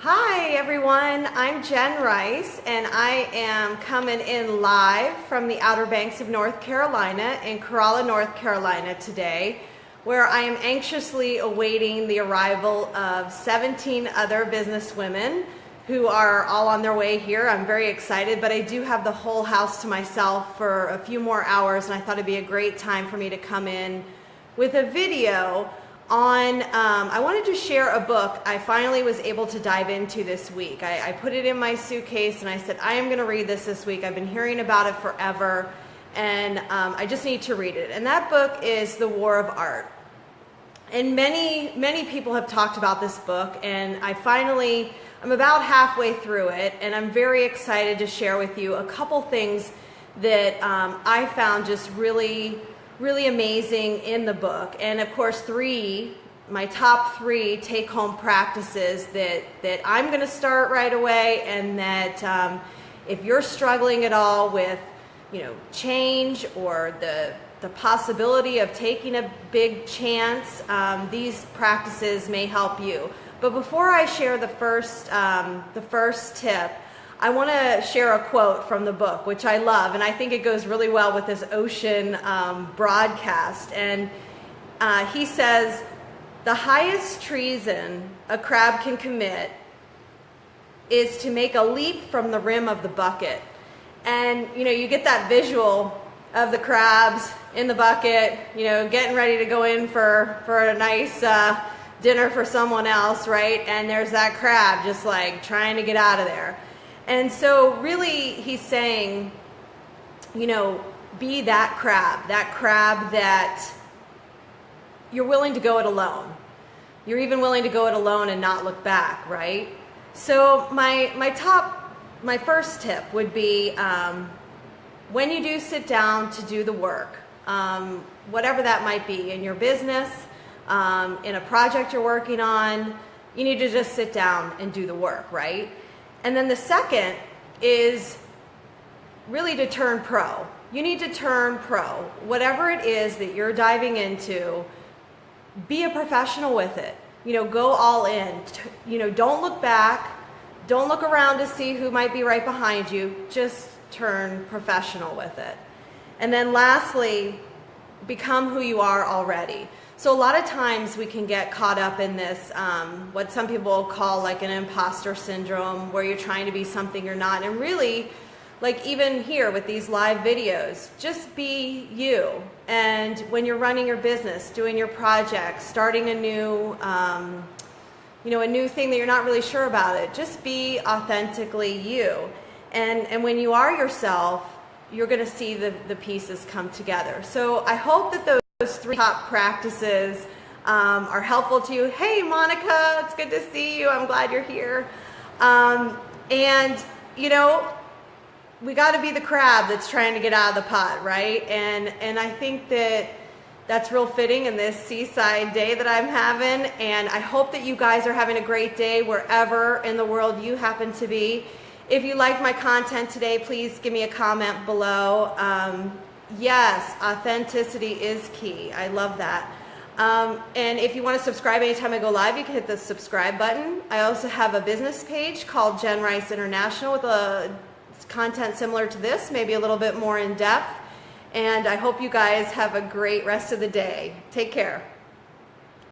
Hi everyone, I'm Jen Rice and I am coming in live from the Outer Banks of North Carolina in Corolla, North Carolina today, where I am anxiously awaiting the arrival of 17 other businesswomen who are all on their way here. I'm very excited, but I do have the whole house to myself for a few more hours, and I thought it'd be a great time for me to come in with a video on, I wanted to share a book I finally was able to dive into this week. I put it in my suitcase and I said, I am going to read this week. I've been hearing about it forever, and I just need to read it. And that book is The War of Art. And many people have talked about this book, and I'm about halfway through it, and I'm very excited to share with you a couple things that I found just really amazing in the book. And of course, my top three take-home practices that I'm going to start right away, and that if you're struggling at all with change or the possibility of taking a big chance, these practices may help you. But before I share the first tip, I want to share a quote from the book, which I love, and I think it goes really well with this ocean broadcast. And he says, "The highest treason a crab can commit is to make a leap from the rim of the bucket." And you get that visual of the crabs in the bucket, getting ready to go in for a nice dinner for someone else, right? And there's that crab just like trying to get out of there. And so really he's saying, be that crab that you're willing to go it alone. You're even willing to go it alone and not look back, right? So my first tip would be, when you do sit down to do the work, whatever that might be, in your business, in a project you're working on, you need to just sit down and do the work, right? And then the second is really to turn pro. You need to turn pro. Whatever it is that you're diving into, be a professional with it. Go all in. Don't look back. Don't look around to see who might be right behind you. Just turn professional with it. And then lastly, become who you are already. So a lot of times we can get caught up in this, what some people call like an imposter syndrome, where you're trying to be something you're not. And really, like even here with these live videos, just be you. And when you're running your business, doing your projects, starting a new, a new thing that you're not really sure about it, just be authentically you. And when you are yourself, you're going to see the pieces come together. So I hope that those three top practices are helpful to you. Hey Monica, it's good to see you. I'm glad you're here. We got to be the crab that's trying to get out of the pot, right? And I think that's real fitting in this seaside day that I'm having. And I hope that you guys are having a great day wherever in the world you happen to be. If you like my content today, please give me a comment below. Yes, authenticity is key. I love that. And if you want to subscribe anytime I go live, you can hit the subscribe button. I also have a business page called Jenn Rice International with a content similar to this, maybe a little bit more in depth. And I hope you guys have a great rest of the day. Take care.